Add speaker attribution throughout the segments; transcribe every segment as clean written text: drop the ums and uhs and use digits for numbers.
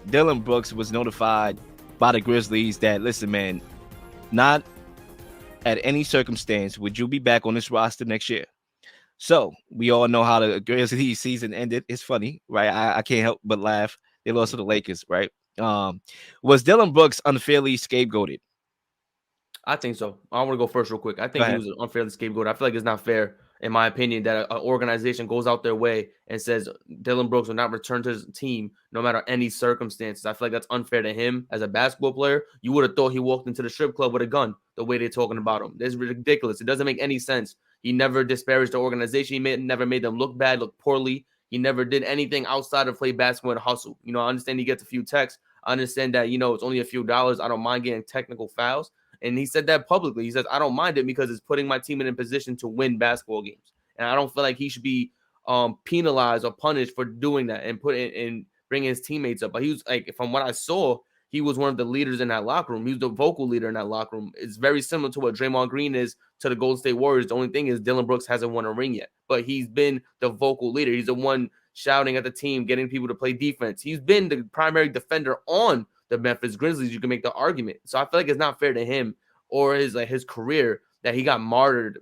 Speaker 1: Dillon Brooks was notified by the Grizzlies that, listen, man, not at any circumstance would you be back on this roster next year. So we all know how the Grizzlies season ended. It's funny, right? I can't help but laugh. They lost to the Lakers, right? Um, was Dillon Brooks unfairly scapegoated?
Speaker 2: I think so. I want to go first real quick. I
Speaker 1: Go
Speaker 2: think he
Speaker 1: ahead.
Speaker 2: was unfairly scapegoated. I feel like it's not fair, in my opinion, that an organization goes out their way and says Dillon Brooks will not return to his team no matter any circumstances. I feel like that's unfair to him as a basketball player. You would have thought he walked into the strip club with a gun the way they're talking about him. This is ridiculous. It doesn't make any sense. He never disparaged the organization. Never made them look bad, look poorly. He never did anything outside of play basketball and hustle. I understand he gets a few texts. I understand that, it's only a few dollars. I don't mind getting technical fouls. And he said that publicly. He says, I don't mind it because it's putting my team in a position to win basketball games. And I don't feel like he should be penalized or punished for doing that and bringing his teammates up. But he was like, from what I saw, he was one of the leaders in that locker room. He was the vocal leader in that locker room. It's very similar to what Draymond Green is to the Golden State Warriors. The only thing is Dillon Brooks hasn't won a ring yet, but he's been the vocal leader. He's the one shouting at the team, getting people to play defense. He's been the primary defender on the Memphis Grizzlies. You can make the argument. So I feel like it's not fair to him or his career that he got martyred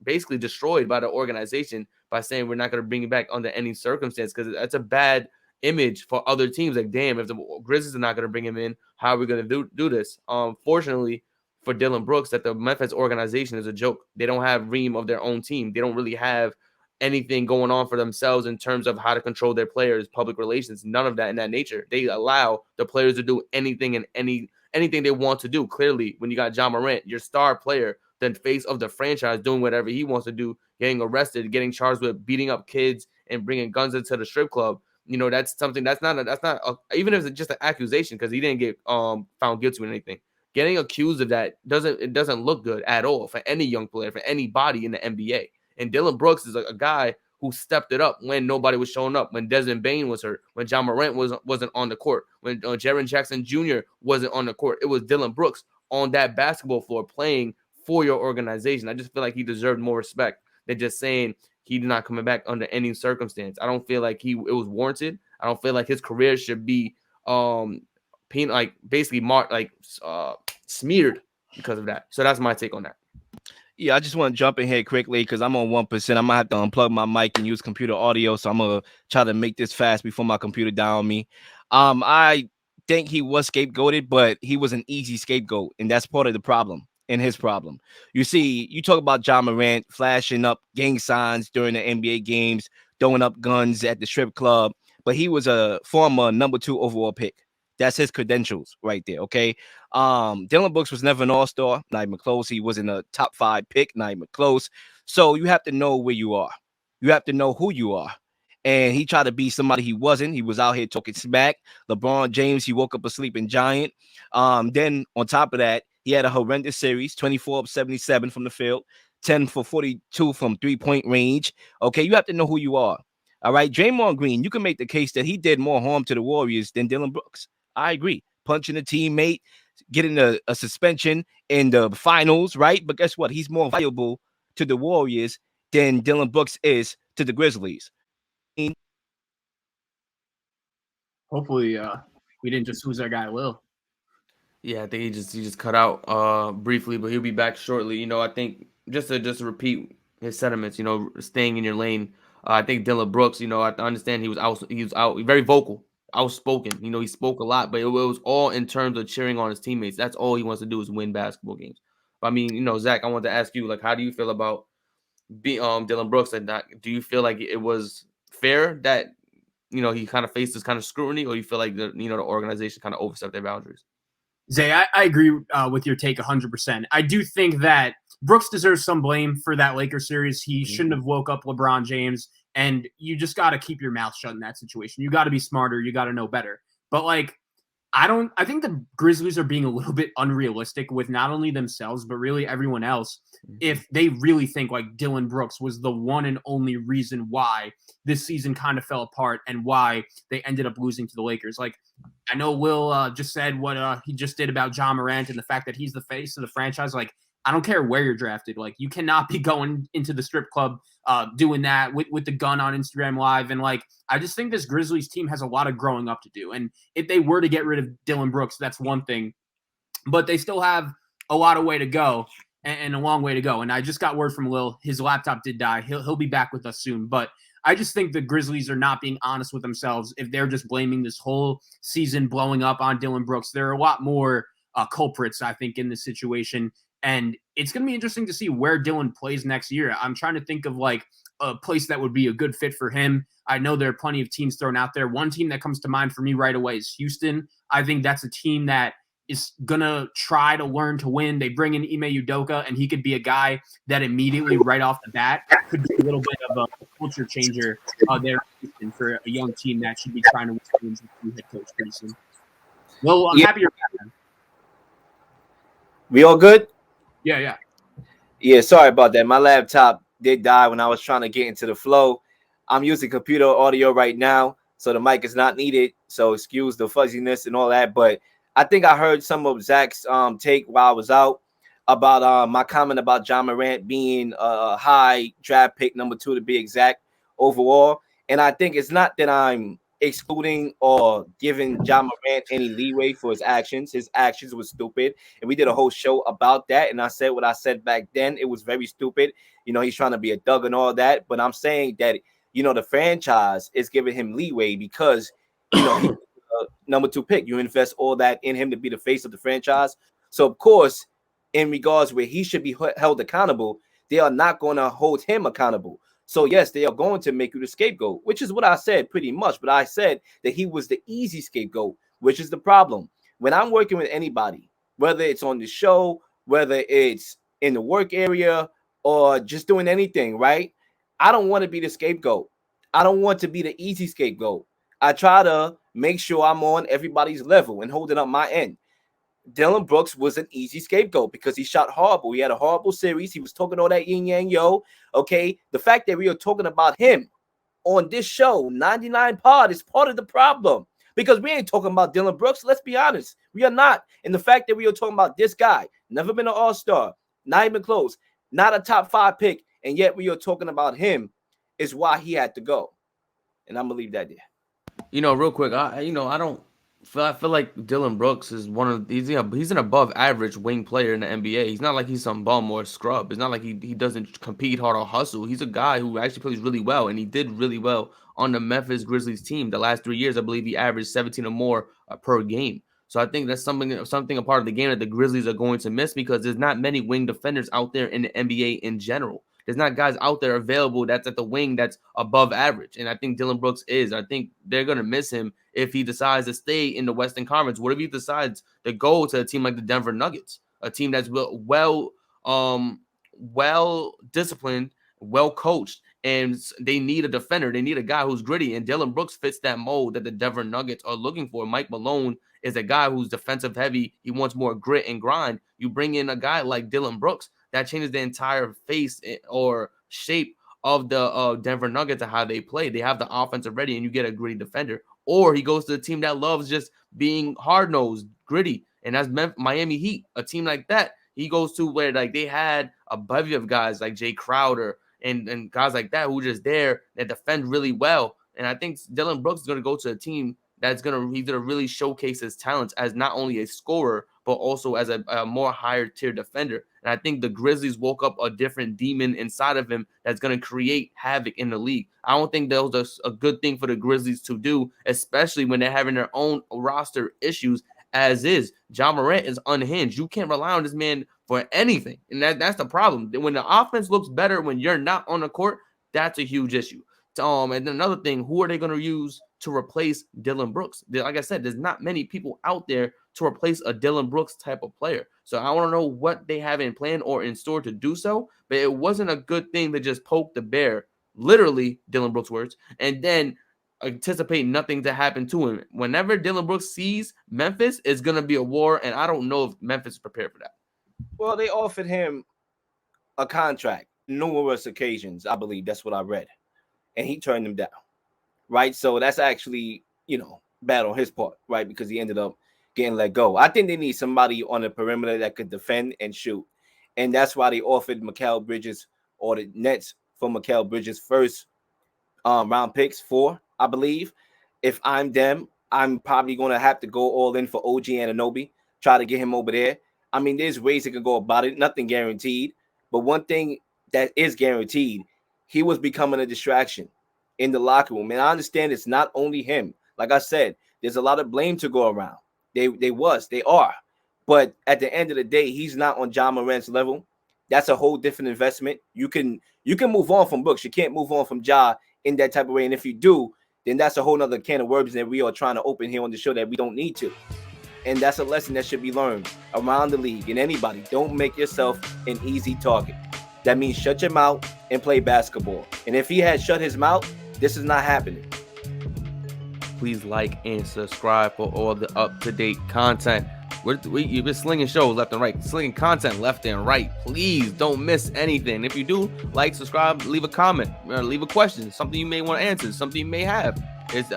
Speaker 2: basically destroyed by the organization by saying we're not going to bring you back under any circumstance, because that's a bad image for other teams. Like, damn, if the Grizzlies are not going to bring him in, how are we going to do this? Fortunately for Dillon Brooks, that the Memphis organization is a joke. They don't have ream of their own team. They don't really have anything going on for themselves in terms of how to control their players, public relations, none of that in that nature. They allow the players to do anything and anything they want to do. Clearly, when you got Ja Morant, your star player, the face of the franchise, doing whatever he wants to do, getting arrested, getting charged with beating up kids and bringing guns into the strip club, that's something even if it's just an accusation, because he didn't get found guilty with anything. Getting accused of that doesn't look good at all for any young player, for anybody in the NBA. And Dillon Brooks is a guy who stepped it up when nobody was showing up, when Desmond Bain was hurt, when Ja Morant wasn't on the court, when Jaren Jackson Jr. wasn't on the court. It was Dillon Brooks on that basketball floor playing for your organization. I just feel like he deserved more respect than just saying he's not coming back under any circumstance. I don't feel like it was warranted. I don't feel like his career should be basically marked, smeared because of that. So that's my take on that.
Speaker 1: Yeah, I just want to jump in here quickly because I'm on 1%. I might have to unplug my mic and use computer audio, so I'm gonna try to make this fast before my computer die on me. I think he was scapegoated, but he was an easy scapegoat, and that's part of the problem. And his problem. You see, you talk about Ja Morant flashing up gang signs during the NBA games, throwing up guns at the strip club, but he was a former number 2 overall pick. That's his credentials right there. Okay. Dillon Brooks was never an all-star, not even close. He wasn't a top 5 pick, not even close. So you have to know where you are. You have to know who you are. And he tried to be somebody he wasn't. He was out here talking smack. LeBron James, he woke up a sleeping giant. Then on top of that, he had a horrendous series, 24 of 77 from the field, 10 for 42 from three-point range. Okay, you have to know who you are. All right, Draymond Green, you can make the case that he did more harm to the Warriors than Dillon Brooks. I agree. Punching a teammate, getting a suspension in the finals, right? But guess what? He's more valuable to the Warriors than Dillon Brooks is to the Grizzlies.
Speaker 3: Hopefully, we didn't just lose our guy Leel.
Speaker 2: Yeah, I think he just cut out briefly, but he'll be back shortly. I think just to repeat his sentiments, staying in your lane. I think Dillon Brooks, I understand he was out very vocal, outspoken. He spoke a lot, but it was all in terms of cheering on his teammates. That's all he wants to do is win basketball games. But I mean, Zach, I wanted to ask you, like, how do you feel about Dillon Brooks? And do you feel like it was fair that he kind of faced this kind of scrutiny, or you feel like the organization kind of overstepped their boundaries?
Speaker 3: Zay, I agree with your take 100%. I do think that Brooks deserves some blame for that Lakers series. He shouldn't have woke up LeBron James, and you just got to keep your mouth shut in that situation. You got to be smarter. You got to know better. But I think the Grizzlies are being a little bit unrealistic with not only themselves, but really everyone else. If they really think like Dillon Brooks was the one and only reason why this season kind of fell apart and why they ended up losing to the Lakers. Like, I know Will just said what he just did about Ja Morant and the fact that he's the face of the franchise. Like, I don't care where you're drafted. Like, you cannot be going into the strip club doing that with the gun on Instagram Live. And, like, I just think this Grizzlies team has a lot of growing up to do. And if they were to get rid of Dillon Brooks, that's one thing. But they still have a lot of way to go and a long way to go. And I just got word from Leel. His laptop did die. He'll be back with us soon. But I just think the Grizzlies are not being honest with themselves if they're just blaming this whole season blowing up on Dillon Brooks. There are a lot more culprits, I think, in this situation. And it's going to be interesting to see where Dillon plays next year. I'm trying to think of like a place that would be a good fit for him. I know there are plenty of teams thrown out there. One team that comes to mind for me right away is Houston. I think that's a team that is going to try to learn to win. They bring in Ime Udoka, and he could be a guy that immediately, right off the bat, could be a little bit of a culture changer there for a young team that should be trying to win with new head coach pretty soon. Well, I'm happy you're back, man.
Speaker 1: We all good?
Speaker 3: Yeah.
Speaker 1: Yeah, sorry about that. My laptop did die when I was trying to get into the flow. I'm using computer audio right now, so the mic is not needed. So excuse the fuzziness and all that. But I think I heard some of Zach's take while I was out about my comment about John Morant being a high draft pick, number 2 to be exact, overall. And I think it's not that I'm excluding or giving John Morant any leeway for his actions. His actions were stupid. And we did a whole show about that. And I said what I said back then. It was very stupid. You know, he's trying to be a thug and all that. But I'm saying that, you know, the franchise is giving him leeway because, you know, he's number 2 pick. You invest all that in him to be the face of the franchise. So, of course, in regards where he should be held accountable, they are not going to hold him accountable. So, yes, they are going to make you the scapegoat, which is what I said pretty much. But I said that he was the easy scapegoat, which is the problem. When I'm working with anybody, whether it's on the show, whether it's in the work area or just doing anything, right? I don't want to be the scapegoat. I don't want to be the easy scapegoat. I try to make sure I'm on everybody's level and holding up my end. Dillon Brooks was an easy scapegoat because he shot horrible. He had a horrible series. He was talking all that yin yang yo. Okay, the fact that we are talking about him on this show, 99 Pod, is part of the problem because we ain't talking about Dillon Brooks. Let's be honest, we are not. And the fact that we are talking about this guy, never been an all-star, not even close, not a top 5 pick, and yet we are talking about him, is why he had to go. And I'm gonna leave that there.
Speaker 2: You know, real quick, I feel like Dillon Brooks is he's an above average wing player in the NBA. He's not like he's some bum or scrub. It's not like he doesn't compete hard or hustle. He's a guy who actually plays really well, and he did really well on the Memphis Grizzlies team. The last 3 years, I believe he averaged 17 or more per game. So I think that's something a part of the game that the Grizzlies are going to miss because there's not many wing defenders out there in the NBA in general. There's not guys out there available that's at the wing that's above average. And I think Dillon Brooks is. I think they're going to miss him if he decides to stay in the Western Conference. What if he decides to go to a team like the Denver Nuggets, a team that's well disciplined, well coached, and they need a defender. They need a guy who's gritty. And Dillon Brooks fits that mold that the Denver Nuggets are looking for. Mike Malone is a guy who's defensive heavy. He wants more grit and grind. You bring in a guy like Dillon Brooks, that changes the entire face or shape of the Denver Nuggets and how they play. They have the offensive ready, and you get a gritty defender. Or he goes to a team that loves just being hard-nosed, gritty, and that's Miami Heat, a team like that. He goes to where like they had a bevy of guys like Jay Crowder and guys like that who are just there that defend really well. And I think Dillon Brooks is going to go to a team he's gonna really showcase his talents as not only a scorer but also as a more higher tier defender. And I think the Grizzlies woke up a different demon inside of him that's going to create havoc in the league. I don't think that was a good thing for the Grizzlies to do, especially when they're having their own roster issues. As is, John Morant is unhinged. You can't rely on this man for anything, and that's the problem. When the offense looks better when you're not on the court, that's a huge issue. And then another thing, who are they going to use to replace Dillon Brooks? Like I said, there's not many people out there to replace a Dillon Brooks type of player. So I want to know what they have in plan or in store to do so. But it wasn't a good thing to just poke the bear, literally, Dillon Brooks' words, and then anticipate nothing to happen to him. Whenever Dillon Brooks sees Memphis, it's going to be a war, and I don't know if Memphis is prepared for that.
Speaker 1: Well, they offered him a contract numerous occasions. I believe that's what I read. And he turned them down, right? So that's actually, bad on his part, right? Because he ended up getting let go. I think they need somebody on the perimeter that could defend and shoot. and that's why they offered Mikal Bridges, or the Nets for Mikal Bridges first round picks for, I believe. If I'm them, I'm probably going to have to go all in for OG Anunoby, try to get him over there. I mean, there's ways you can go about it. Nothing guaranteed. But one thing that is guaranteed, he was becoming a distraction in the locker room. And I understand it's not only him. Like I said, there's a lot of blame to go around. They are. But at the end of the day, he's not on Ja Morant's level. That's a whole different investment. You can move on from Brooks. You can't move on from Ja in that type of way. And if you do, then that's a whole nother can of worms that we are trying to open here on the show that we don't need to. And that's a lesson that should be learned around the league. And anybody, don't make yourself an easy target. That means shut your mouth and play basketball. And if he had shut his mouth, this is not happening.
Speaker 2: Please like and subscribe for all the up-to-date content. You've been slinging shows left and right, slinging content left and right. Please don't miss anything. If you do, like, subscribe, leave a comment, or leave a question, something you may want to answer, something you may have.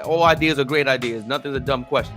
Speaker 2: All ideas are great ideas. Nothing's a dumb question.